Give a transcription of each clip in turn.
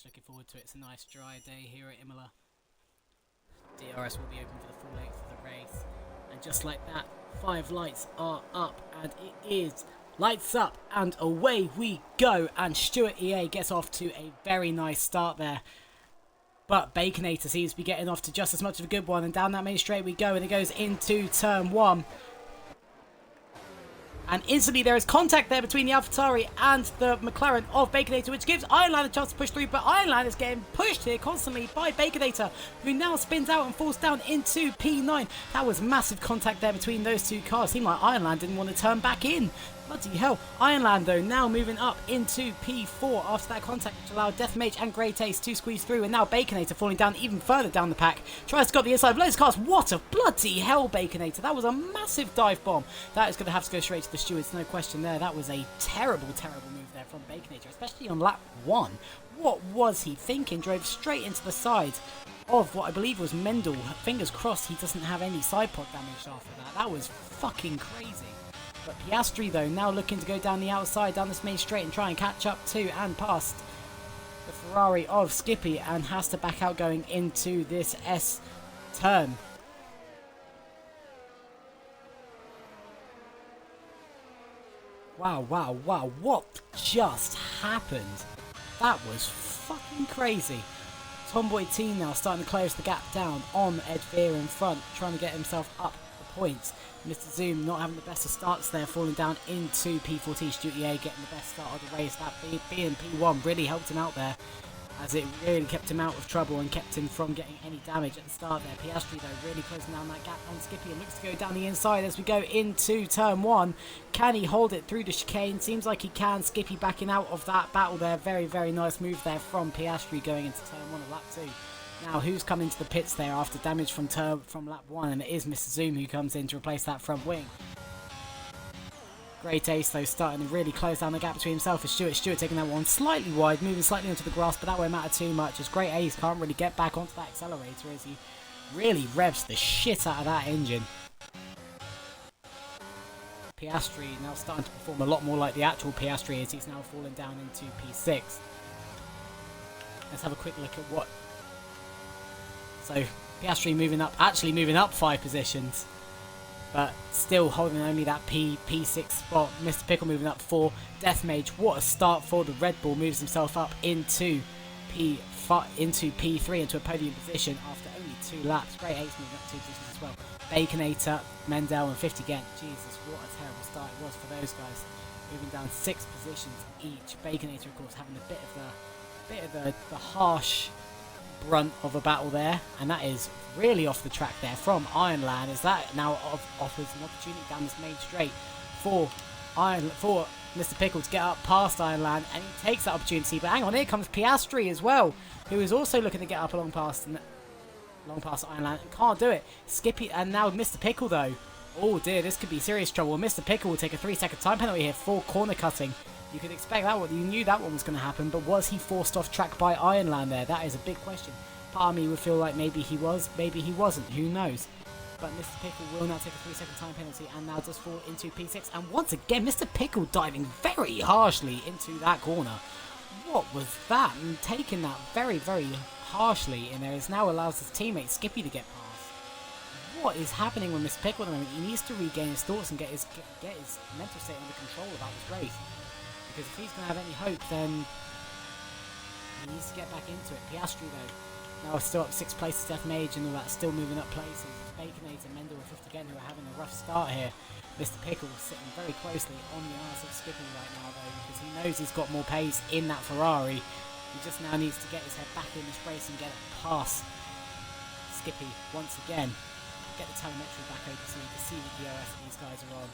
much looking forward to it. It's a nice dry day here at Imola. DRS will be open for the full length of the race. And just like that, 5 lights are up, and it is lights up and away we go. And H.R.A gets off to a very nice start there. But Baconator seems to be getting off to just as much of a good one, and down that main straight we go, and it goes into turn 1. And instantly there is contact there between the AlphaTauri and the McLaren of Baconator, which gives Ironland a chance to push through, but Ironland is getting pushed here constantly by Baconator, who now spins out and falls down into P9. That was massive contact there between those two cars. Seemed like Ironland didn't want to turn back in. Bloody hell. Ironland, though, now moving up into P4 after that contact, which allowed Deathmage and Grey Taste to squeeze through. And now Baconator falling down even further down the pack. Tries to go up the inside of Lotus Cars. What a bloody hell, Baconator. That was a massive dive bomb. That is going to have to go straight to the stewards. No question there. That was a terrible, terrible move there from Baconator, especially on lap 1. What was he thinking? Drove straight into the side of what I believe was Mendel. Fingers crossed he doesn't have any side pod damage after that. That was fucking crazy. But Piastri, though, now looking to go down the outside, down this main straight and try and catch up to and past the Ferrari of Skippy, and has to back out going into this S turn. Wow, wow, wow. What just happened? That was fucking crazy. Tomboy T now starting to close the gap down on Ed Veer in front, trying to get himself up the points. Mr. Zoom not having the best of starts there, falling down into P14. H.R.A getting the best start of the race. That being P1 really helped him out there, as it really kept him out of trouble and kept him from getting any damage at the start there. Piastri, though, really closing down that gap on Skippy, and looks to go down the inside as we go into turn 1. Can he hold it through the chicane? Seems like he can. Skippy backing out of that battle there. Very, very nice move there from Piastri going into turn 1 of lap 2. Now, who's coming to the pits there after damage from lap 1? And it is Mr. Zoom who comes in to replace that front wing. Great Ace, though, starting to really close down the gap between himself and Stewart. Stewart taking that one slightly wide, moving slightly onto the grass, but that won't matter too much, as Great Ace can't really get back onto that accelerator as he really revs the shit out of that engine. Piastri now starting to perform a lot more like the actual Piastri, as he's now fallen down into P6. Let's have a quick look at what... So, Piastri actually moving up 5 positions, but still holding only that P6 spot. Mr. Pickle moving up 4. Deathmage, what a start for the Red Bull, moves himself up into P3, into a podium position after only 2 laps. Great Ace moving up 2 positions as well. Baconator, Mendel and 50 again. Jesus, what a terrible start it was for those guys. Moving down 6 positions each. Baconator, of course, having a bit of the harsh brunt of a battle there, and that is really off the track there from Ironland, as that now offers an opportunity down this main straight for Mr. Pickle to get up past Ironland, and he takes that opportunity. But hang on, here comes Piastri as well, who is also looking to get up along past Ironland and can't do it. Skippy, and now Mr. Pickle, though. Oh dear, this could be serious trouble. Mr. Pickle will take a 3-second time penalty here for corner cutting. You could expect that one. You knew that one was going to happen, but was he forced off track by Ironland there? That is a big question. Part of me would feel like maybe he was, maybe he wasn't. Who knows? But Mr. Pickle will now take a 3-second time penalty and now does fall into P6. And once again, Mr. Pickle diving very harshly into that corner. What was that? And taking that very, very harshly in there is now allows his teammate Skippy to get past. What is happening with Mr. Pickle at the moment? He needs to regain his thoughts and get his mental state under control about this race. Because if he's going to have any hope, then he needs to get back into it. Piastri, though, now still up 6 places. Deathmage and all that, still moving up places. Baconator, Mendel and 50 again, who are having a rough start here. Mr. Pickle sitting very closely on the arse of Skippy right now, though, because he knows he's got more pace in that Ferrari. He just now needs to get his head back in this race and get it past Skippy once again. Get the telemetry back over so you can see the DRS these guys are on.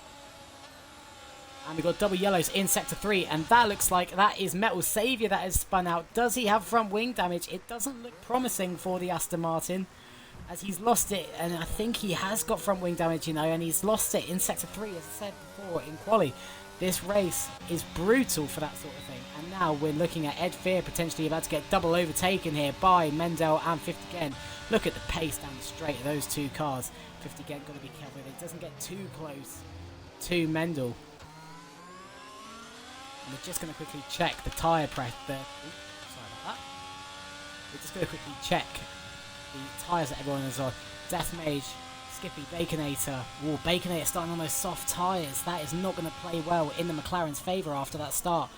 And we've got double yellows in Sector 3, and that looks like that is Metal Saviour that has spun out. Does he have front wing damage? It doesn't look promising for the Aston Martin, as he's lost it, and I think he has got front wing damage, you know, and he's lost it in Sector 3, as I said before, in quali. This race is brutal for that sort of thing, and now we're looking at Ed Veer potentially about to get double overtaken here by Mendel and 50 again. Look at the pace down the straight of those two cars. 50 again, got to be careful that it doesn't get too close to Mendel. And we're just going to quickly check the tyre pressure there. Sorry about that. we're just going to quickly check the tyres that everyone is on. Death Mage, Skippy, Baconator. Ooh, Baconator starting on those soft tyres. That is not going to play well in the McLaren's favour after that start.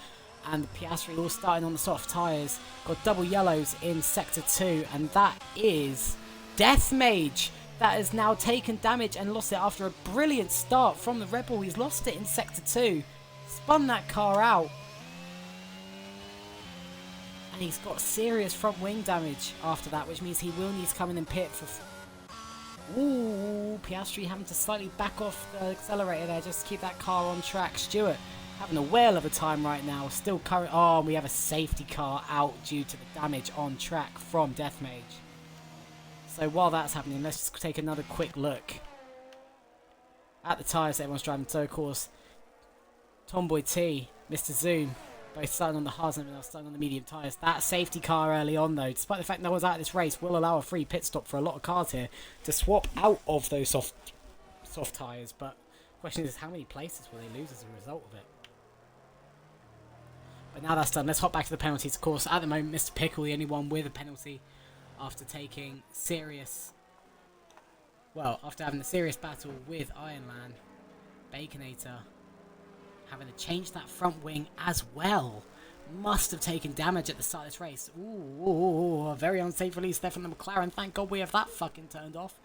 And the Piastri all starting on the soft tyres. Got double yellows in Sector 2. And that is Death Mage. That has now taken damage and lost it after a brilliant start from the Red Bull. He's lost it in Sector 2. Spun that car out. And he's got serious front wing damage after that, which means he will need to come in and pit for... Ooh, Piastri having to slightly back off the accelerator there just to keep that car on track. Stewart having a whale of a time right now. Still current... Oh, and we have a safety car out due to the damage on track from Death Mage. So while that's happening, let's just take another quick look at the tyres that everyone's driving. So, of course, Tomboy T, Mr. Zoom, both starting on the hards and starting on the medium tyres. That safety car early on, though, despite the fact no one's out of this race, will allow a free pit stop for a lot of cars here to swap out of those soft tyres. But the question is, how many places will they lose as a result of it? But now that's done, let's hop back to the penalties. Of course, at the moment, Mr. Pickle, the only one with a penalty after taking serious... Well, after having a serious battle with Ironman, Baconator having to change that front wing as well. Must have taken damage at the start of this race. Ooh, a very unsafe release there from the McLaren. Thank God we have that fucking turned off.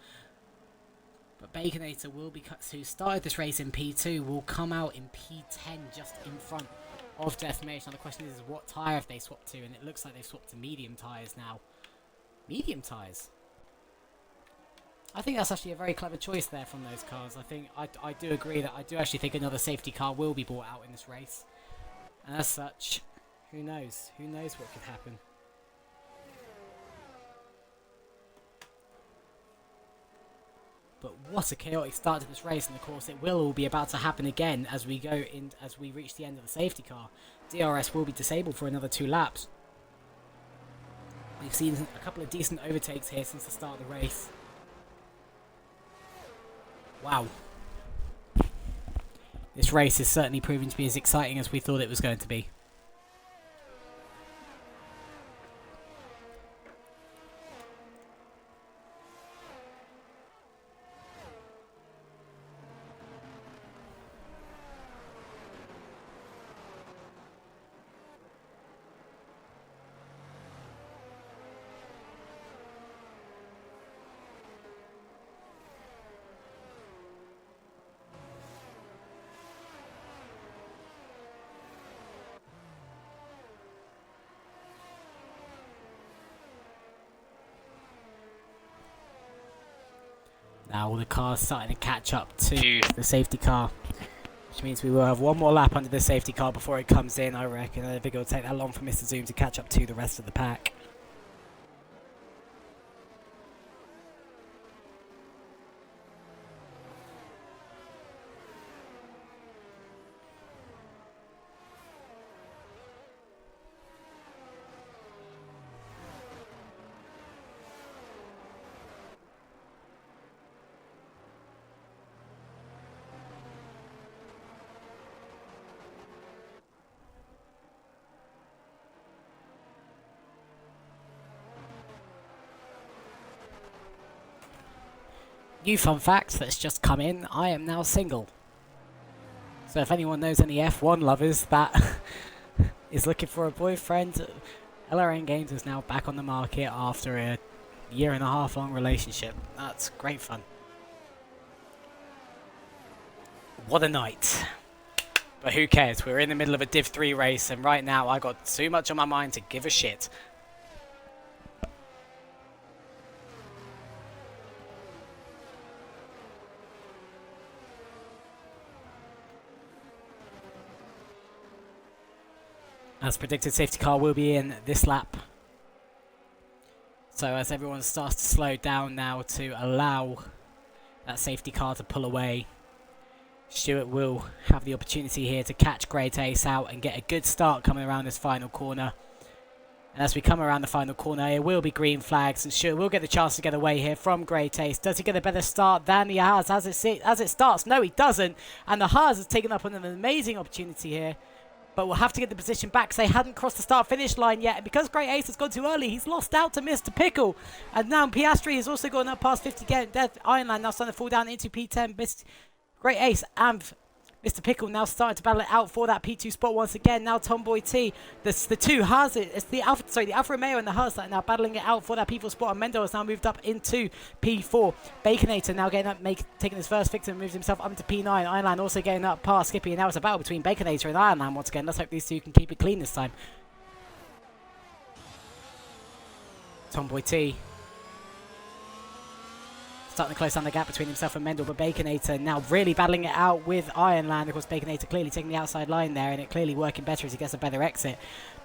But Baconator will be cut, who started this race in P2, will come out in P10 just in front of Death Mage. Now the question is what tyre have they swapped to? And it looks like they've swapped to medium tyres now. Medium tyres? I think that's actually a very clever choice there from those cars. I think I do agree that I do actually think another safety car will be brought out in this race. And as such, who knows? Who knows what could happen? But what a chaotic start to this race, and of course it will all be about to happen again as we reach the end of the safety car. DRS will be disabled for another 2 laps. We've seen a couple of decent overtakes here since the start of the race. Wow. This race is certainly proving to be as exciting as we thought it was going to be. Now all the cars starting to catch up to the safety car, which means we will have one more lap under the safety car before it comes in, I reckon. I don't think it will take that long for Mr. Zoom to catch up to the rest of the pack. New fun fact that's just come in, I am now single. So if anyone knows any F1 lovers that is looking for a boyfriend, LRN Games is now back on the market after a 1.5 long relationship. That's great fun. What a night. But who cares, we're in the middle of a Div 3 race and right now I got too much on my mind to give a shit. As predicted, safety car will be in this lap. So as everyone starts to slow down now to allow that safety car to pull away, Stewart will have the opportunity here to catch Great Ace out and get a good start coming around this final corner. And as we come around the final corner, it will be green flags, and Stewart will get the chance to get away here from Great Ace. Does he get a better start than the Haas as it starts? No, he doesn't. And the Haas has taken up an amazing opportunity here but we'll have to get the position back because they hadn't crossed the start-finish line yet. And because Great Ace has gone too early, he's lost out to Mr. Pickle. And now Piastri has also gone up past 50 again. Ironland now starting to fall down into P10. Great Ace and Mr. Pickle now starting to battle it out for that P2 spot once again. Now Tomboy T, the two Haas, it's the Alfa Romeo and the Haas that are now battling it out for that P4 spot. And Mendo has now moved up into P4. Baconator now getting up, taking his first victim, moves himself up into P9. Ironland also getting up past Skippy, and now it's a battle between Baconator and Ironland once again. Let's hope these two can keep it clean this time. Tomboy T starting to close down the gap between himself and Mendel, but Baconator now really battling it out with Ironland. Of course, Baconator clearly taking the outside line there, and it clearly working better as he gets a better exit.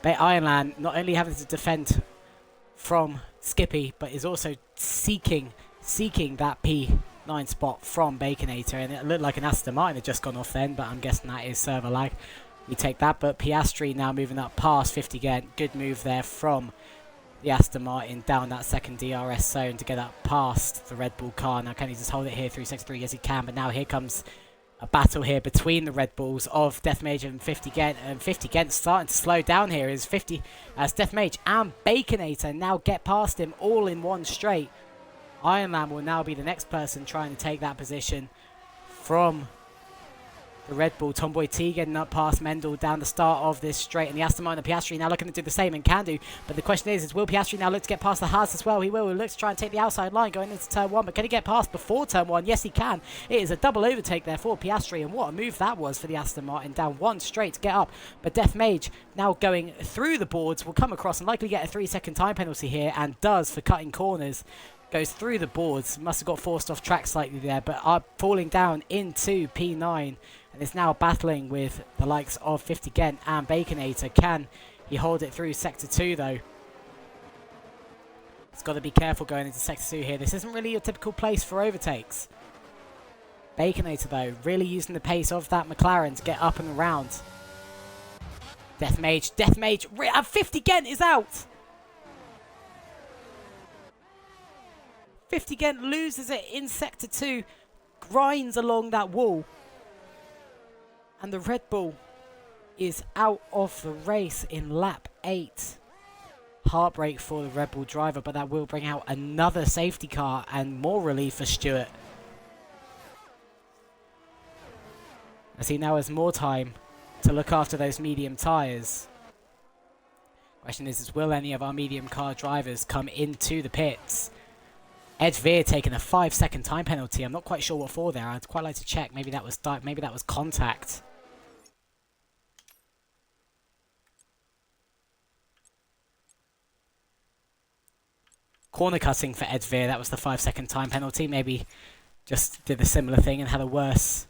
But Ironland not only having to defend from Skippy, but is also seeking that P9 spot from Baconator, and it looked like an Aston Martin had just gone off then, but I'm guessing that is server lag. We take that, but Piastri now moving up past 50 again. Good move there from the Aston Martin down that second DRS zone to get up past the Red Bull car. Now can he just hold it here through sector 3? Yes he can, but now here comes a battle here between the Red Bulls of Deathmage and 50 Gent, and 50 Gent starting to slow down here as Deathmage and Baconator now get past him all in one straight. Ironland will now be the next person trying to take that position from the Red Bull. Tomboy T getting up past Mendel down the start of this straight, and the Aston Martin and Piastri now looking to do the same and can do. But the question is will Piastri now look to get past the Haas as well? He will. He looks to try and take the outside line going into turn 1, but can he get past before turn 1? Yes, he can. It is a double overtake there for Piastri, and what a move that was for the Aston Martin, down one straight to get up. But Deathmage now going through the boards will come across and likely get a 3-second time penalty here, and does for cutting corners. Goes through the boards, must have got forced off track slightly there, but are falling down into P9. And is now battling with the likes of 50 Gent and Baconator. Can he hold it through Sector 2 though? He's got to be careful going into Sector 2 here. This isn't really a typical place for overtakes. Baconator though, really using the pace of that McLaren to get up and around. Deathmage, 50 Gent is out! 50 Gent loses it in Sector 2, grinds along that wall. And the Red Bull is out of the race in lap 8. Heartbreak for the Red Bull driver, but that will bring out another safety car and more relief for Stewart, as he now has more time to look after those medium tyres. Question is will any of our medium car drivers come into the pits? Ed Veer taking a 5-second time penalty. I'm not quite sure what for there. I'd quite like to check. Maybe that was contact. Corner cutting for Ed Veer. That was the 5-second time penalty. Maybe just did a similar thing and had a worse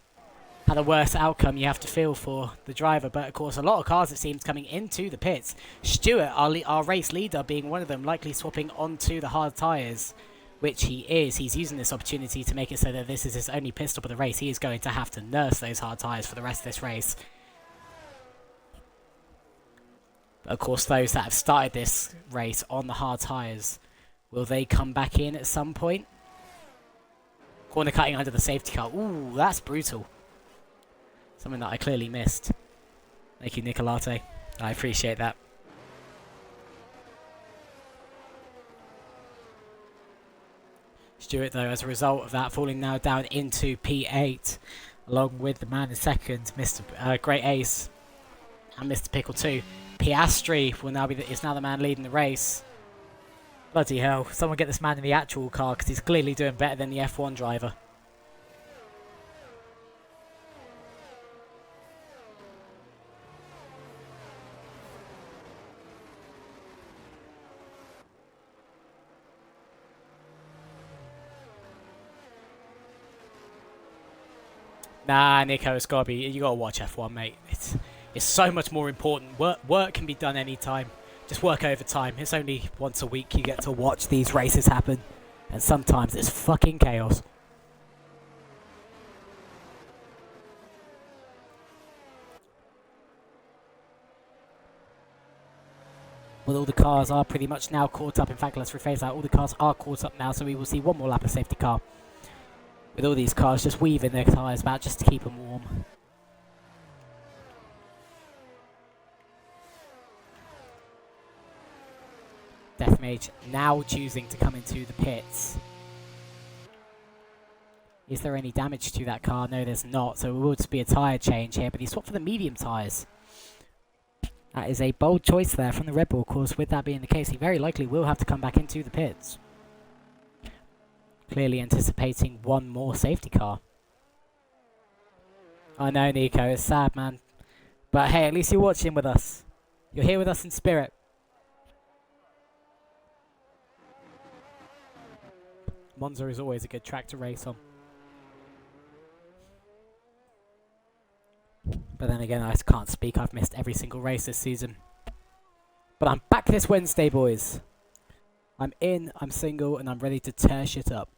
outcome. You have to feel for the driver, but of course a lot of cars it seems coming into the pits. Stewart, our race leader, being one of them, likely swapping onto the hard tyres. Which he is. He's using this opportunity to make it so that this is his only pit stop of the race. He is going to have to nurse those hard tyres for the rest of this race. But of course, those that have started this race on the hard tyres, will they come back in at some point? Corner cutting under the safety car. Ooh, that's brutal. Something that I clearly missed. Thank you, Nicolate. I appreciate that. Stewart, though, as a result of that, falling now down into P8, along with the man in second, Mr. Great Ace, and Mr. Pickle 2. Piastri will now is now the man leading the race. Bloody hell! Someone get this man in the actual car because he's clearly doing better than the F1 driver. Nah, Nico, it's gotta be. You gotta watch F1, mate. It's so much more important. Work can be done anytime. Just work overtime. It's only once a week you get to watch these races happen, and sometimes it's fucking chaos. Well, all the cars are pretty much now caught up. In fact, let's rephrase that. All the cars are caught up now, so we will see one more lap of safety car. With all these cars just weaving their tyres about just to keep them warm. Deathmage now choosing to come into the pits. Is there any damage to that car? No, there's not. So it will just be a tyre change here, but he swapped for the medium tyres. That is a bold choice there from the Red Bull. Of course, with that being the case, he very likely will have to come back into the pits. Clearly anticipating one more safety car. I know, Nico, it's sad, man. But hey, at least you're watching with us. You're here with us in spirit. Monza is always a good track to race on. But then again, I can't speak. I've missed every single race this season. But I'm back this Wednesday, boys. I'm in, I'm single, and I'm ready to tear shit up.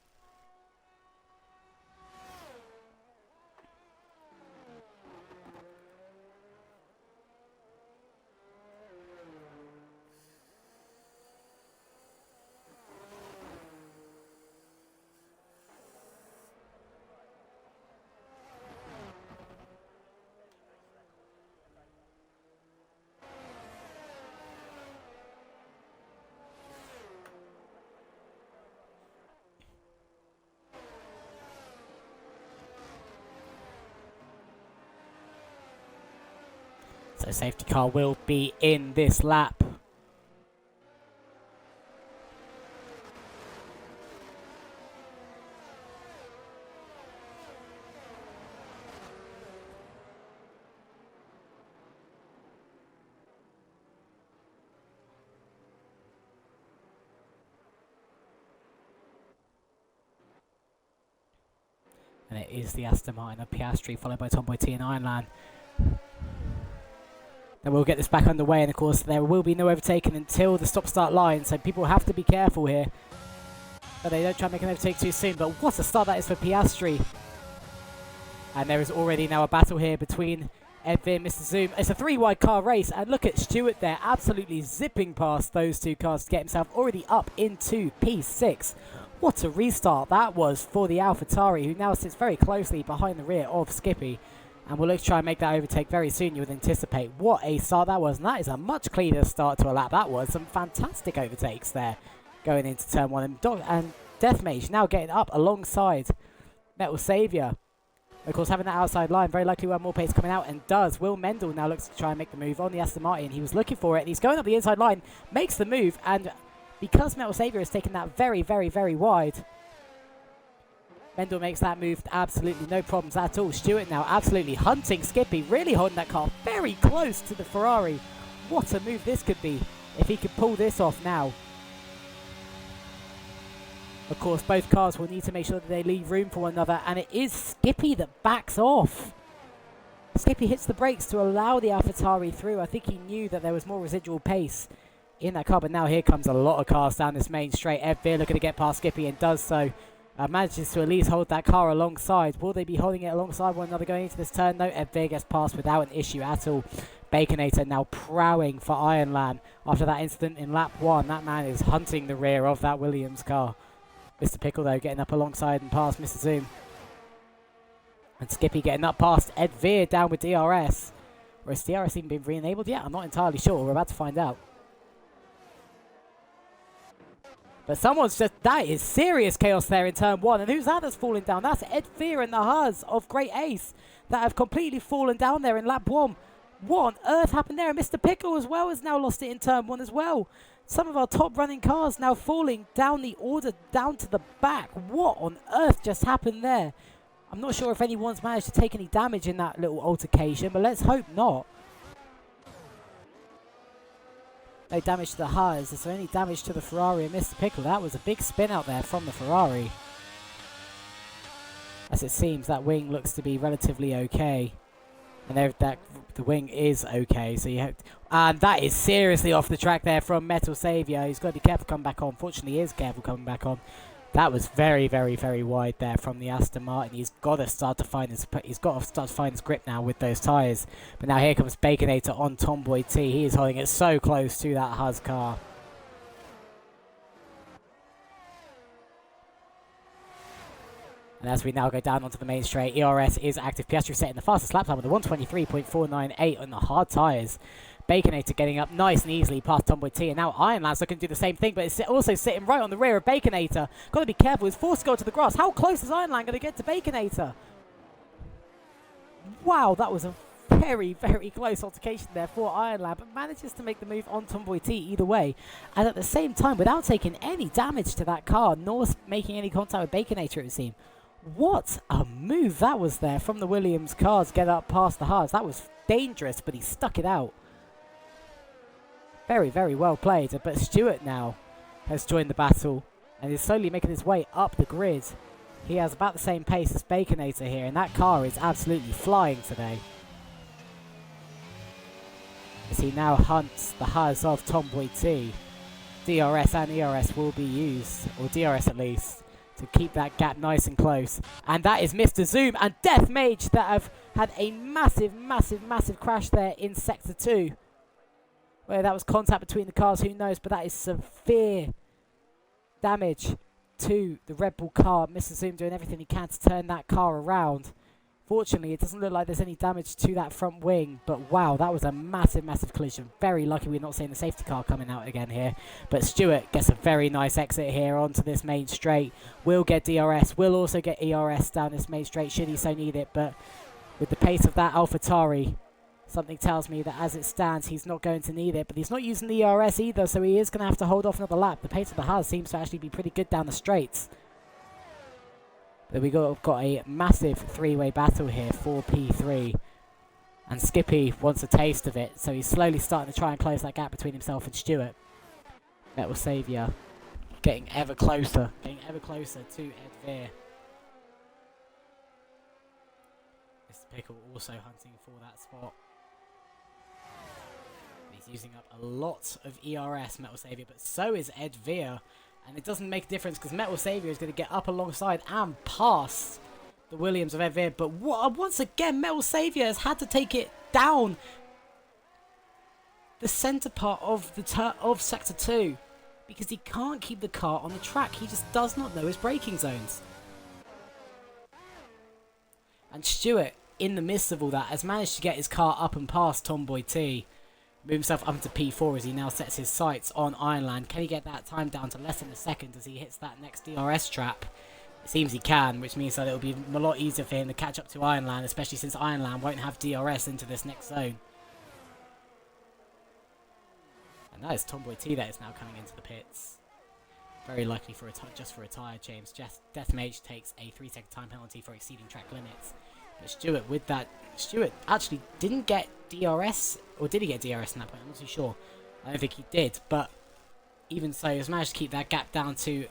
So safety car will be in this lap. And it is the Aston Martin of Piastri, followed by Tomboy T and Ironland. Then we'll get this back underway, and of course there will be no overtaking until the stop-start line, so people have to be careful here that they don't try and make an overtake too soon. But what a start that is for Piastri. And there is already now a battle here between Ed Veer and Mr. Zoom. It's a three-wide car race, and look at Stewart there, absolutely zipping past those two cars to get himself already up into P6. What a restart that was for the AlphaTauri, who now sits very closely behind the rear of Skippy. And we'll look to try and make that overtake very soon, you would anticipate. What a start that was, and that is a much cleaner start to a lap. That was some fantastic overtakes there going into turn one. And Deathmage now getting up alongside Metal Saviour. Of course, having that outside line, very likely we'll have more pace coming out, and does. Will Mendel now looks to try and make the move on the Aston Martin. He was looking for it, and he's going up the inside line, makes the move, and because Metal Saviour has taken that very, very, very wide, Mendel makes that move absolutely no problems at all. Stewart now absolutely hunting Skippy, really holding that car very close to the Ferrari. What a move this could be if he could pull this off now. Of course, both cars will need to make sure that they leave room for one another, and it is Skippy that backs off. Skippy hits the brakes to allow the AlphaTauri through. I think he knew that there was more residual pace in that car, but now here comes a lot of cars down this main straight. Ed Veer looking to get past Skippy and does so. Manages to at least hold that car alongside. Will they be holding it alongside one another going into this turn? No, Ed Veer gets past without an issue at all. Baconator now prowling for Ironland after that incident in lap one. That man is hunting the rear of that Williams car. Mr. Pickle, though, getting up alongside and past Mr. Zoom. And Skippy getting up past Ed Veer down with DRS. Or has DRS even been re-enabled yet? I'm not entirely sure. We're about to find out. But someone's just... That is serious chaos there in turn one. And who's that that's falling down? That's Ed Veer and the Haas of Great Ace that have completely fallen down there in lap one. What on earth happened there? And Mr. Pickle as well has now lost it in turn one as well. Some of our top running cars now falling down the order, down to the back. What on earth just happened there? I'm not sure if anyone's managed to take any damage in that little altercation, but let's hope not. No damage to the Haas. Is there any damage to the Ferrari and Mr. Pickle? That was a big spin out there from the Ferrari. As it seems, that wing looks to be relatively okay. And there, the wing is okay. So you have, and that is seriously off the track there from Metal Saviour. He's got to be careful coming back on. Fortunately, he is careful coming back on. That was very, very, very wide there from the Aston Martin. He's got to start to find his. He's got to start to find his grip now with those tyres. But now here comes Baconator on Tomboy T. He is holding it so close to that Haas car. And as we now go down onto the main straight, ERS is active. Piastri setting the fastest lap time with a 1:23.498 on the hard tyres. Baconator getting up nice and easily past Tomboy T, and now Ironland's looking to do the same thing, but it's also sitting right on the rear of Baconator. Got to be careful, he's forced to go to the grass. How close is Ironland going to get to Baconator? Wow, that was a very, very close altercation there for Ironland, but manages to make the move on Tomboy T either way, and at the same time, without taking any damage to that car, nor making any contact with Baconator, it would seem. What a move that was there from the Williams car to get up past the Haas. That was dangerous, but he stuck it out. Very, very well played. But Stewart now has joined the battle and is slowly making his way up the grid. He has about the same pace as Baconator here, and that car is absolutely flying today. As he now hunts the Haas of Tomboy T. DRS and ERS will be used, or DRS at least, to keep that gap nice and close. And that is Mr. Zoom and Death Mage that have had a massive, massive, massive crash there in Sector 2. Whether that was contact between the cars, who knows, but that is severe damage to the Red Bull car. Mr. Zoom doing everything he can to turn that car around. Fortunately, it doesn't look like there's any damage to that front wing, but wow, that was a massive, massive collision. Very lucky we're not seeing the safety car coming out again here. But Stewart gets a very nice exit here onto this main straight. Will get DRS, will also get ERS down this main straight should he so need it, but with the pace of that AlphaTauri, something tells me that as it stands, he's not going to need it, but he's not using the ERS either, so he is going to have to hold off another lap. The pace of the Haas seems to actually be pretty good down the straights. But we've got a massive three-way battle here for P3. And Skippy wants a taste of it, so he's slowly starting to try and close that gap between himself and Stewart. Metal Saviour getting ever closer to Ed Veer. Mr. Pickle also hunting for that spot. He's using up a lot of ERS, Metal Saviour, but so is Ed Veer. And it doesn't make a difference because Metal Saviour is going to get up alongside and past the Williams of Ed Veer. But once again, Metal Saviour has had to take it down the centre part of of Sector 2 because he can't keep the car on the track. He just does not know his braking zones. And Stewart, in the midst of all that, has managed to get his car up and past Tomboy T. Move himself up into P4 as he now sets his sights on Ironland. Can he get that time down to less than a second as he hits that next DRS trap? It seems he can, which means that it'll be a lot easier for him to catch up to Ironland, especially since Ironland won't have DRS into this next zone. And that is Tomboy T that is now coming into the pits. Very likely for just for a tyre change. Death Mage takes a 3-second time penalty for exceeding track limits. But Stewart, with that, Stewart actually didn't get DRS, or did he get DRS in that point? I'm not too sure. I don't think he did, but even so, he's managed to keep that gap down to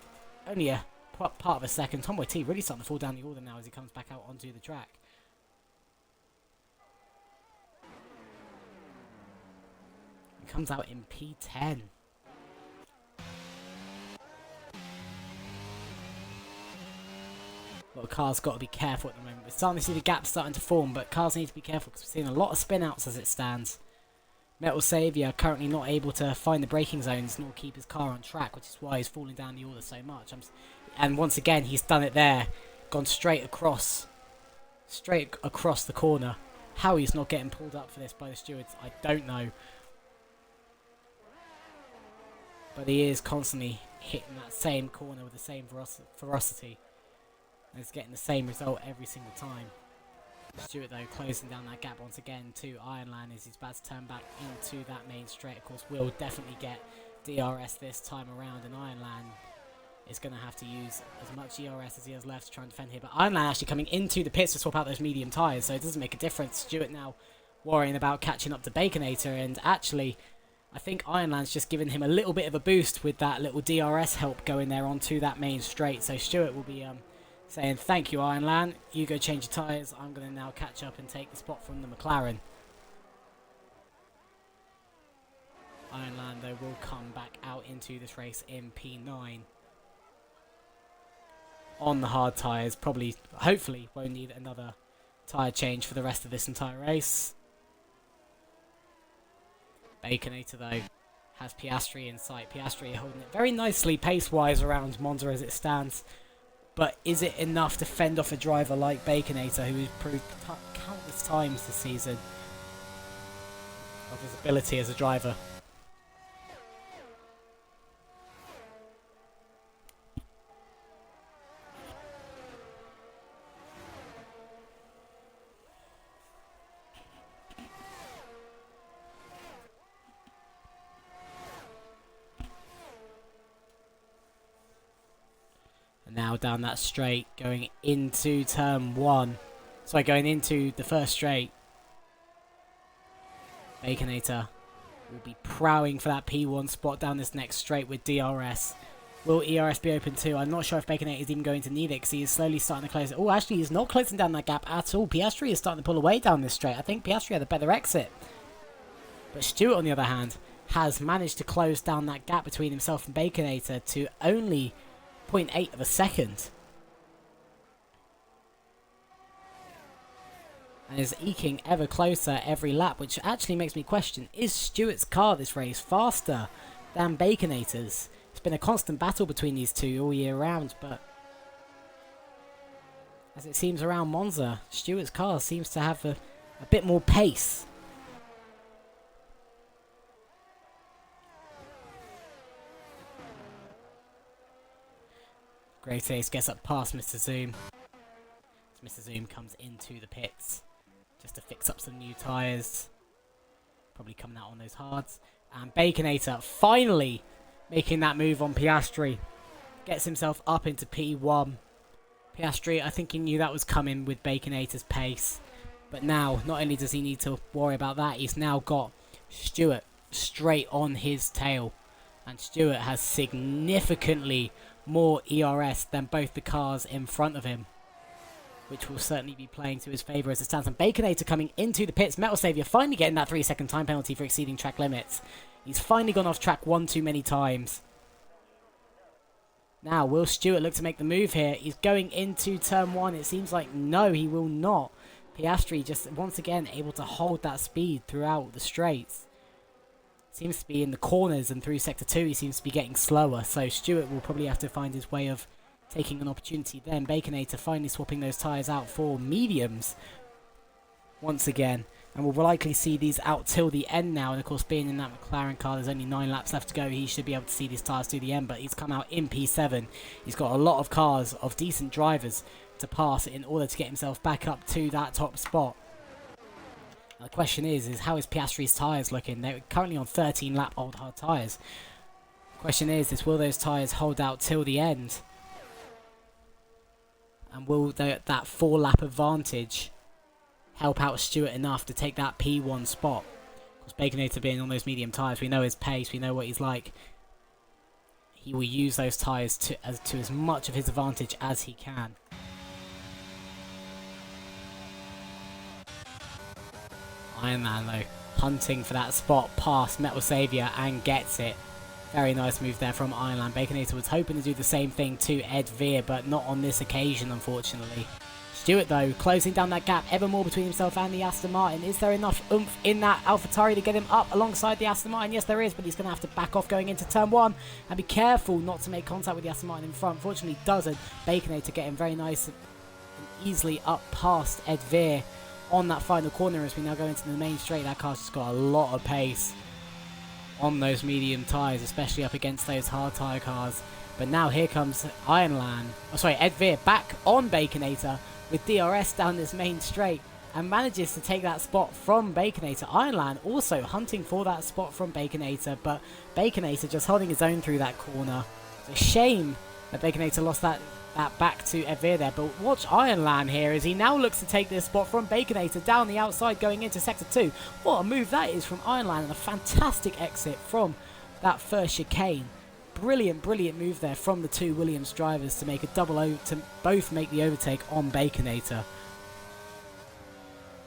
only a part of a second. Tomboy T really starting to fall down the order now as he comes back out onto the track. He comes out in P10. Well, cars got to be careful at the moment. We're starting to see the gap starting to form, but cars need to be careful because we're seeing a lot of spin outs as it stands. Metal Saviour currently not able to find the braking zones nor keep his car on track, which is why he's falling down the order so much. And once again, he's done it there, gone straight across the corner. How he's not getting pulled up for this by the stewards, I don't know. But he is constantly hitting that same corner with the same ferocity. And it's getting the same result every single time. Stewart, though, closing down that gap once again to Ironland as he's about to turn back into that main straight. Of course, will definitely get DRS this time around, and Ironland is going to have to use as much ERS as he has left to try and defend here. But Ironland actually coming into the pits to swap out those medium tyres, so it doesn't make a difference. Stewart now worrying about catching up to Baconator, and actually, I think Ironland's just given him a little bit of a boost with that little DRS help going there onto that main straight. So Stewart will be saying, thank you, Ironland. You go change your tyres. I'm going to now catch up and take the spot from the McLaren. Ironland, though, will come back out into this race in P9. On the hard tyres. Probably, hopefully, won't need another tyre change for the rest of this entire race. Baconator, though, has Piastri in sight. Piastri holding it very nicely pace-wise around Monza as it stands. But is it enough to fend off a driver like Baconator, who has proved countless times this season of his ability as a driver. And now down that straight, going into turn 1. Sorry, going into the first straight. Baconator will be prowling for that P1 spot down this next straight with DRS. Will ERS be open too? I'm not sure if Baconator is even going to need it because he is slowly starting to close it. Oh, actually, he's not closing down that gap at all. Piastri is starting to pull away down this straight. I think Piastri had a better exit. But Stewart, on the other hand, has managed to close down that gap between himself and Baconator to only 0.8 of a second. And is eking ever closer every lap, which actually makes me question, is Stewart's car this race faster than Baconator's? It's been a constant battle between these two all year round, but as it seems around Monza, Stewart's car seems to have a bit more pace. Great Ace gets up past Mr. Zoom. As Mr. Zoom comes into the pits just to fix up some new tyres. Probably coming out on those hards. And Baconator finally making that move on Piastri. Gets himself up into P1. Piastri, I think he knew that was coming with Baconator's pace. But now, not only does he need to worry about that, he's now got Stewart straight on his tail. And Stewart has significantly more ERS than both the cars in front of him, which will certainly be playing to his favour as it stands. And Baconator coming into the pits. Metal Saviour finally getting that 3-second time penalty for exceeding track limits. He's finally gone off track one too many times. Now, will Stewart look to make the move here? He's going into turn 1. It seems like no, he will not. Piastri just once again able to hold that speed throughout the straights. Seems to be in the corners, and through sector 2 he seems to be getting slower. So Stewart will probably have to find his way of taking an opportunity then. Baconator finally swapping those tyres out for mediums once again. And we'll likely see these out till the end now. And of course, being in that McLaren car, there's only 9 laps left to go. He should be able to see these tyres to the end. But he's come out in P7. He's got a lot of cars of decent drivers to pass in order to get himself back up to that top spot. Now, the question is how is Piastri's tyres looking? They're currently on 13 lap old hard tyres. Question is will those tyres hold out till the end? And will that 4 lap advantage help out Stewart enough to take that P1 spot? Because Baconator being on those medium tyres, we know his pace, we know what he's like. He will use those tyres to as much of his advantage as he can. Ironman though, hunting for that spot past Metal Saviour and gets it. Very nice move there from Ironman. Baconator was hoping to do the same thing to Ed Veer, but not on this occasion, unfortunately. Stewart, though, closing down that gap ever more between himself and the Aston Martin. Is there enough oomph in that AlphaTauri to get him up alongside the Aston Martin? Yes, there is, but he's going to have to back off going into turn 1 and be careful not to make contact with the Aston Martin in front. Fortunately, doesn't. Baconator getting very nice and easily up past Ed Veer on that final corner as we now go into the main straight. That car's just got a lot of pace on those medium tyres, especially up against those hard tyre cars. But now here comes Ed Veer back on Baconator with DRS down this main straight and manages to take that spot from Baconator. Ironland also hunting for that spot from Baconator, but Baconator just holding his own through that corner. It's a shame that Baconator lost that back to Ed Veer there, but watch Ironland here as he now looks to take this spot from Baconator down the outside going into sector 2. What a move that is from Ironland, and a fantastic exit from that first chicane. Brilliant move there from the two Williams drivers to make a to both make the overtake on Baconator.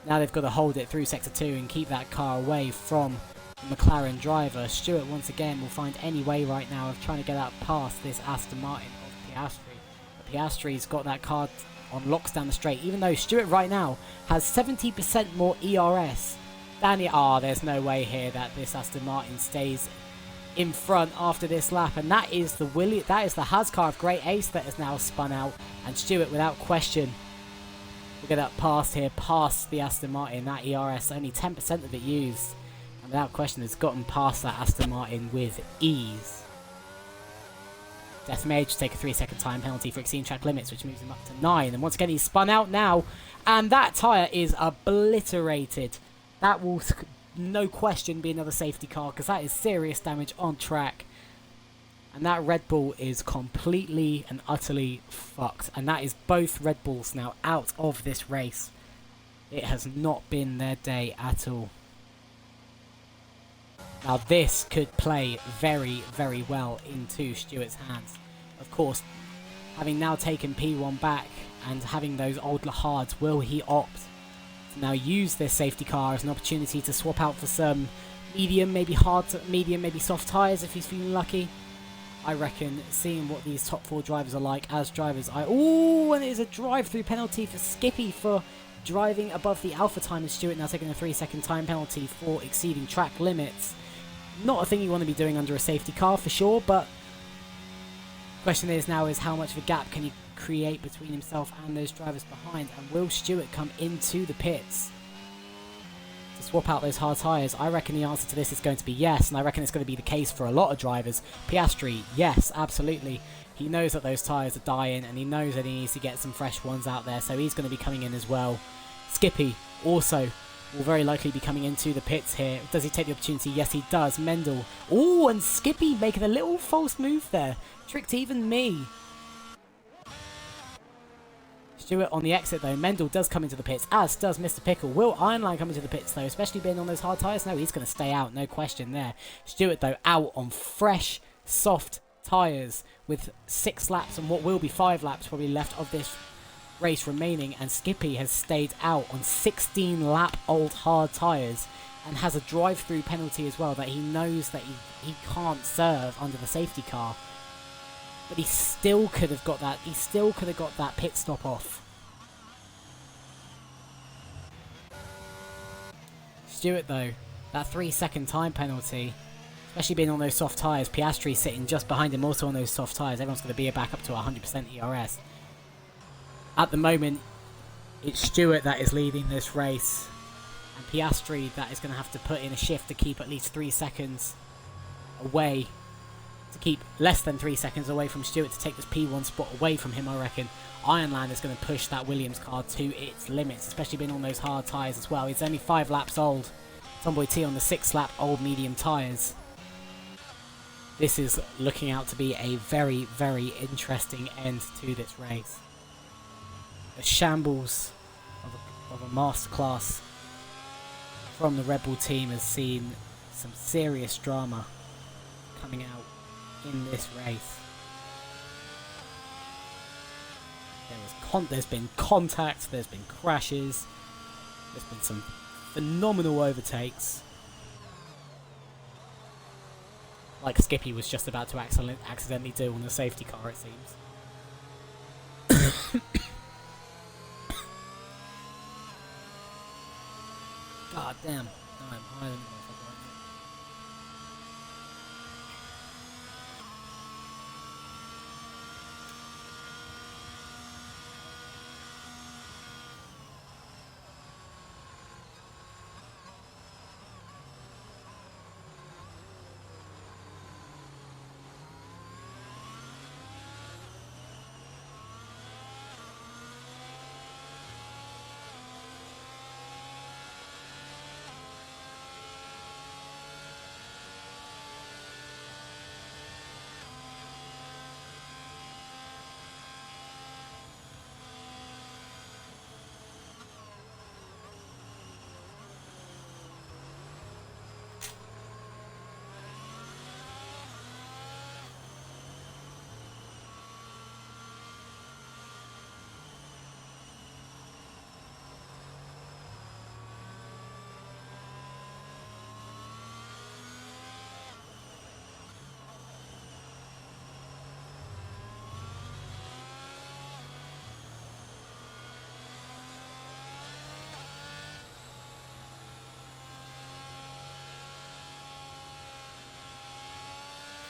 Now they've got to hold it through sector 2 and keep that car away from the McLaren driver. Stewart once again will find any way right now of trying to get out past this Aston Martin of Piastri. Piastri's got that car on locks down the straight, even though Stewart right now has 70% more ERS than there's no way here that this Aston Martin stays in front after this lap, and that is the Haas car of Great Ace that has now spun out, and Stewart without question will get up past the Aston Martin. That ERS only 10% of it used, and without question has gotten past that Aston Martin with ease. Deathmage take a 3-second time penalty for exceeding track limits, which moves him up to 9. And once again, he's spun out now, and that tyre is obliterated. That will, no question, be another safety car, because that is serious damage on track. And that Red Bull is completely and utterly fucked. And that is both Red Bulls now out of this race. It has not been their day at all. Now this could play very, very well into Stewart's hands. Of course, having now taken P1 back and having those old hards, will he opt to now use this safety car as an opportunity to swap out for some medium, maybe hard, medium, maybe soft tyres if he's feeling lucky? I reckon, seeing what these top 4 drivers are like as drivers, ooh, and it is a drive-through penalty for Skippy for driving above the alpha time, and Stewart now taking a 3-second time penalty for exceeding track limits. Not a thing you want to be doing under a safety car for sure, but the question is now is how much of a gap can he create between himself and those drivers behind, and will Stewart come into the pits to swap out those hard tyres? I reckon the answer to this is going to be yes, and I reckon it's going to be the case for a lot of drivers. Piastri, yes, absolutely. He knows that those tyres are dying, and he knows that he needs to get some fresh ones out there, so he's going to be coming in as well. Skippy also will very likely be coming into the pits here. Does he take the opportunity? Yes, he does. Mendel. Oh, and Skippy making a little false move there. Tricked even me. Stewart on the exit though. Mendel does come into the pits, as does Mr. Pickle. Will Ironline come into the pits though, especially being on those hard tyres? No, he's going to stay out, no question there. Stewart though out on fresh, soft tyres with 6 laps and what will be 5 laps probably left of this race remaining, and Skippy has stayed out on 16 lap old hard tyres and has a drive-through penalty as well that he knows that he can't serve under the safety car, but he still could have got that pit stop off. Stewart though, that 3-second time penalty, especially being on those soft tyres, Piastri sitting just behind him also on those soft tyres, everyone's going to be back up to 100% ERS. At the moment, it's Stewart that is leading this race, and Piastri that is going to have to put in a shift to keep at least 3 seconds away, to keep less than 3 seconds away from Stewart to take this P1 spot away from him, I reckon. Ironland is going to push that Williams car to its limits, especially being on those hard tyres as well. It's only 5 laps old. Tomboy T on the 6-lap old medium tyres. This is looking out to be a very, very interesting end to this race. A shambles of a masterclass from the Red Bull team has seen some serious drama coming out in this race. There's been contact, there's been crashes, there's been some phenomenal overtakes, like Skippy was just about to accidentally do on the safety car, it seems. God damn. No, I'm higher than motherfucker right now.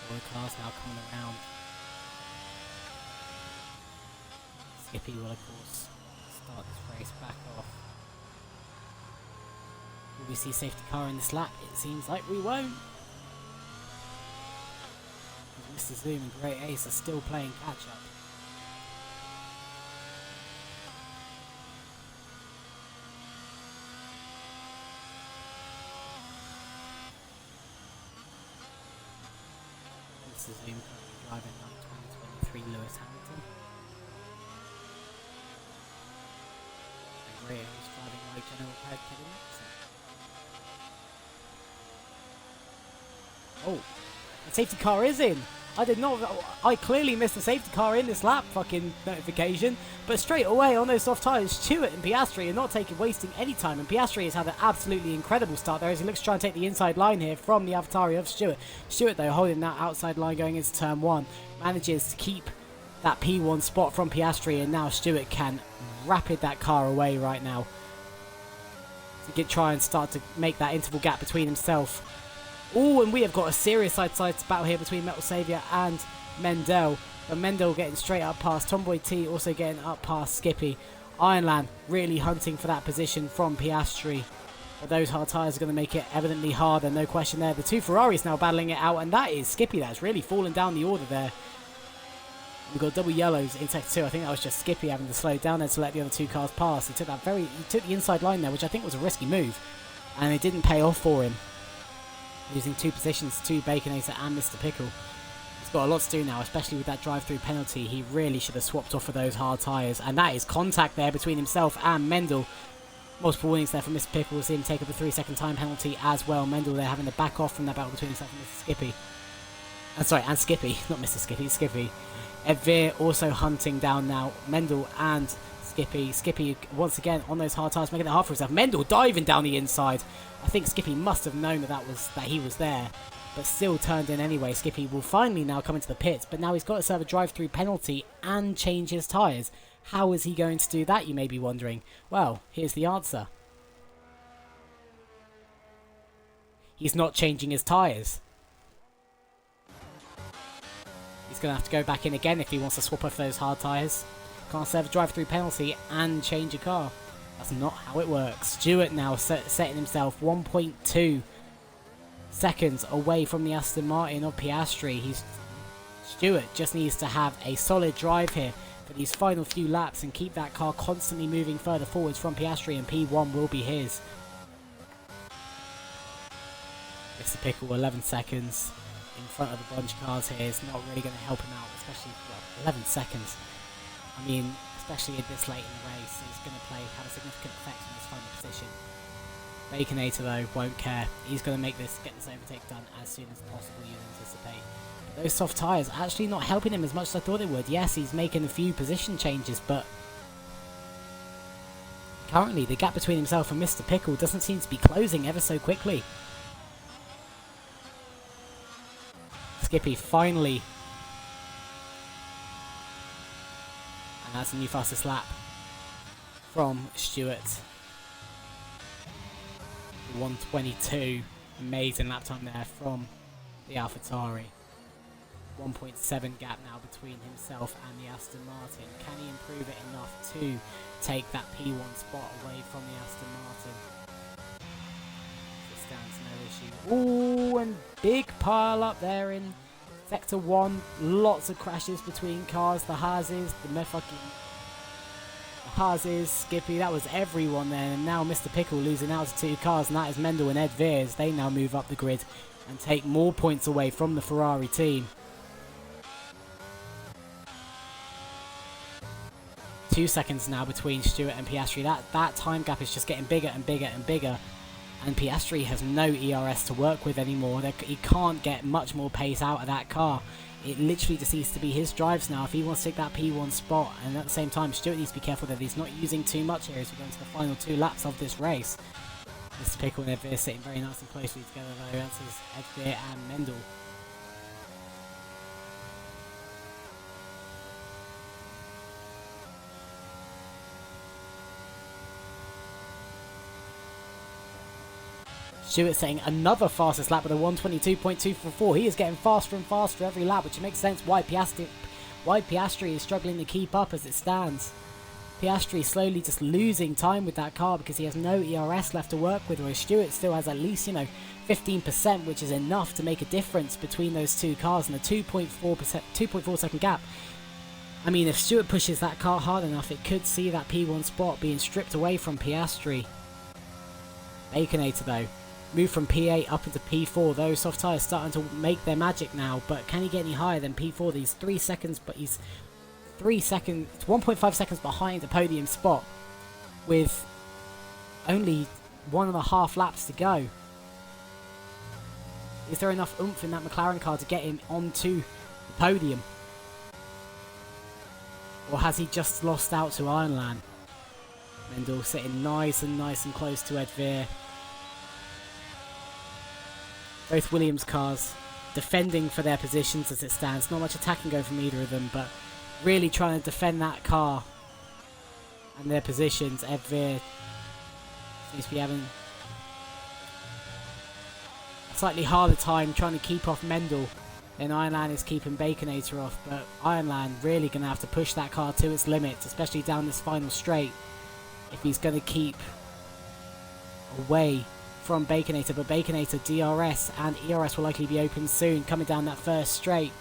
The car's now coming around. Skippy will of course start this race back off. Will we see safety car in this lap? It seems like we won't. Mr. Zoom and Great Ace are still playing catch up. Mr. Zoom currently driving on 2023 Lewis Hamilton. And Great Ace driving like General Kevin Nixon. Oh, the safety car is in. I did not. I clearly missed the safety car in this lap fucking notification. But straight away on those soft tyres, Stewart and Piastri are not wasting any time. And Piastri has had an absolutely incredible start there as he looks to try and take the inside line here from the AlphaTauri of Stewart. Stewart though holding that outside line going into turn 1. Manages to keep that P1 spot from Piastri, and now Stewart can rapid that car away right now. To try and start to make that interval gap between himself. Oh, and we have got a serious side-to-side battle here between Metal Saviour and Mendel. But Mendel getting straight up past Tomboy T, also getting up past Skippy. Ironland really hunting for that position from Piastri. But those hard tyres are going to make it evidently harder, no question there. The two Ferraris now battling it out, and that is Skippy that's really fallen down the order there. We've got double yellows in Sector 2. I think that was just Skippy having to slow down there to let the other two cars pass. He took the inside line there, which I think was a risky move. And it didn't pay off for him. Losing 2 positions to Baconator and Mr. Pickle. He's got a lot to do now, especially with that drive-through penalty. He really should have swapped off of those hard tyres. And that is contact there between himself and Mendel. Multiple warnings there from Mr. Pickle. We'll see him take up a 3-second time penalty as well. Mendel there having to back off from that battle between himself and Mr. Skippy. And Skippy, not Mr. Skippy, Skippy. Ed Veer also hunting down now. Mendel and Skippy. Skippy once again on those hard tyres, making it hard for himself. Mendel diving down the inside. I think Skippy must have known that he was there, but still turned in anyway. Skippy will finally now come into the pits, but now he's got to serve a drive-through penalty and change his tyres. How is he going to do that, you may be wondering? Well, here's the answer. He's not changing his tyres. He's going to have to go back in again if he wants to swap off those hard tyres. Can't serve a drive-through penalty and change a car. That's not how it works. Stewart now setting himself 1.2 seconds away from the Aston Martin of Piastri. Stewart just needs to have a solid drive here for these final few laps and keep that car constantly moving further forwards from Piastri, and P1 will be his. Mr. Pickle 11 seconds in front of the bunch of cars here is not really going to help him out, especially 11 seconds. I mean, especially this late in the race, is going to have a significant effect on his final position. Baconator though won't care. He's going to get this overtake done as soon as possible, you'd anticipate. But those soft tyres are actually not helping him as much as I thought it would. Yes, he's making a few position changes, but currently the gap between himself and Mr. Pickle doesn't seem to be closing ever so quickly. Skippy finally. And that's a new fastest lap from Stewart. 1:22. Amazing lap time there from the AlphaTauri. 1.7 gap now between himself and the Aston Martin. Can he improve it enough to take that P1 spot away from the Aston Martin? It stands no issue. Ooh, and big pile up there in Sector 1. Lots of crashes between cars. The Haas's, Skippy, that was everyone there. And now Mr. Pickle losing out to 2 cars, and that is Mendel and Ed Veers. They now move up the grid and take more points away from the Ferrari team. 2 seconds now between Stewart and Piastri. That time gap is just getting bigger and bigger and bigger. And Piastri has no ERS to work with anymore. He can't get much more pace out of that car. It literally just needs to be his drives now if he wants to take that P1 spot. And at the same time, Stewart needs to be careful that he's not using too much here as we go into the final 2 laps of this race. Mr. Pickle and Ed Veer sitting very nice and closely together though. That's Ed Veer and Mendel. Stewart setting another fastest lap with a 1:22.244. He is getting faster and faster every lap, which makes sense why Piastri is struggling to keep up as it stands. Piastri slowly just losing time with that car because he has no ERS left to work with, whereas Stewart still has at least, 15%, which is enough to make a difference between those two cars and a 2.4 second gap. I mean, if Stewart pushes that car hard enough, it could see that P1 spot being stripped away from Piastri. Baconator, though, moved from P8 up into P4. Those soft tyres starting to make their magic now, but can he get any higher than P4? He's 3 seconds, but he's 1.5 seconds behind the podium spot with only 1.5 laps to go. Is there enough oomph in that McLaren car to get him onto the podium? Or has he just lost out to Ironland? Mendel sitting nice and close to Ed Veer. Both Williams cars defending for their positions as it stands. Not much attacking going from either of them, but really trying to defend that car and their positions. Ed Veer seems to be having a slightly harder time trying to keep off Mendel than Ironland is keeping Baconator off, but Ironland really going to have to push that car to its limits, especially down this final straight, if he's going to keep away from Baconator. But Baconator, DRS and ERS will likely be open soon, coming down that first straight,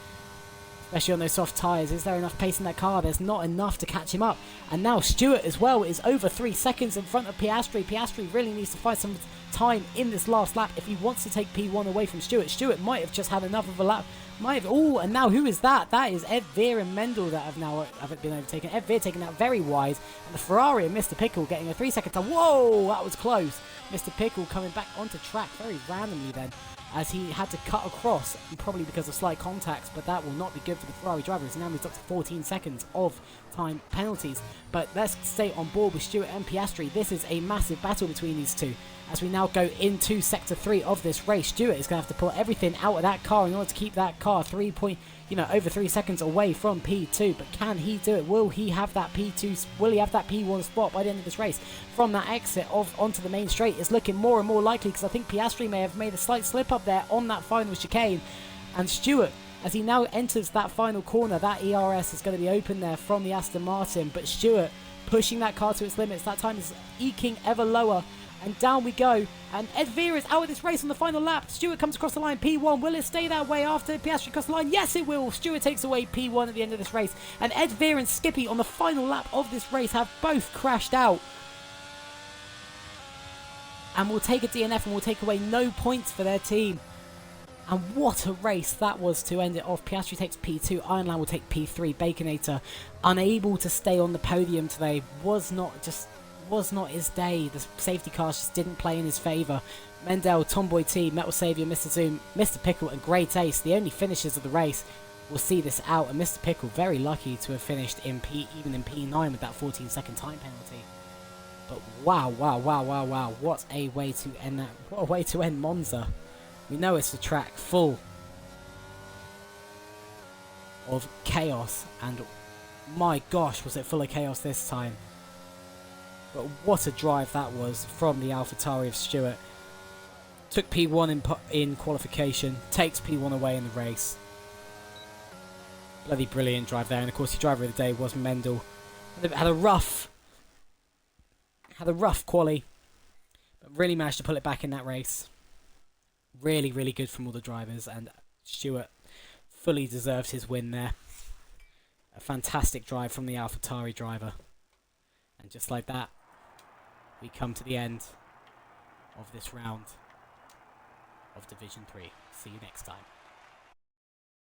especially on those soft tyres. Is there enough pace in that car? There's not enough to catch him up. And now Stewart as well is over 3 seconds in front of Piastri. Piastri really needs to find some time in this last lap if he wants to take P1 away from Stewart. Stewart might have just had enough of a lap. Oh, and now who is that? That is Ed Veer and Mendel that have now been overtaken. Ed Veer taking that very wide, and the Ferrari and Mr. Pickle getting a 3 second time. Whoa, that was close. Mr. Pickle coming back onto track very randomly then, as he had to cut across, and probably because of slight contacts, but that will not be good for the Ferrari driver. He's now moved up to 14 seconds of time penalties. But let's stay on board with Stewart and Piastri. This is a massive battle between these two. As we now go into Sector 3 of this race, Stewart is going to have to pull everything out of that car in order to keep that car over 3 seconds away from P2. But can he do it? Will he have that P2? Will he have that P1 spot by the end of this race? From that exit onto the main straight is looking more and more likely, because I think Piastri may have made a slight slip up there on that final chicane. And Stewart, as he now enters that final corner, that ERS is going to be open there from the Aston Martin. But Stewart pushing that car to its limits. That time is eking ever lower. And down we go, and Ed Veer is out of this race on the final lap. Stewart comes across the line, P1. Will it stay that way after Piastri crossed the line? Yes, it will. Stewart takes away P1 at the end of this race. And Ed Veer and Skippy on the final lap of this race have both crashed out. And will take a DNF and will take away no points for their team. And what a race that was to end it off. Piastri takes P2, Ironland will take P3. Baconator, unable to stay on the podium today, was not his day. The safety cars just didn't play in his favour. Mendel, Tomboy T, Metal Saviour, Mr. Zoom, Mr. Pickle and Great Ace, the only finishers of the race, will see this out. And Mr. Pickle very lucky to have finished even in P9 with that 14 second time penalty. But wow, what a way to end that. What a way to end Monza. We know it's a track full of chaos, and my gosh, was it full of chaos this time. But what a drive that was from the AlphaTauri of Stewart. Took P1 in qualification, takes P1 away in the race. Bloody brilliant drive there. And of course the driver of the day was Mendel. Had a rough quali, but really managed to pull it back in that race. Really good from all the drivers, and Stewart fully deserved his win there. A fantastic drive from the AlphaTauri driver. And just like that, we come to the end of this round of Division 3. See you next time.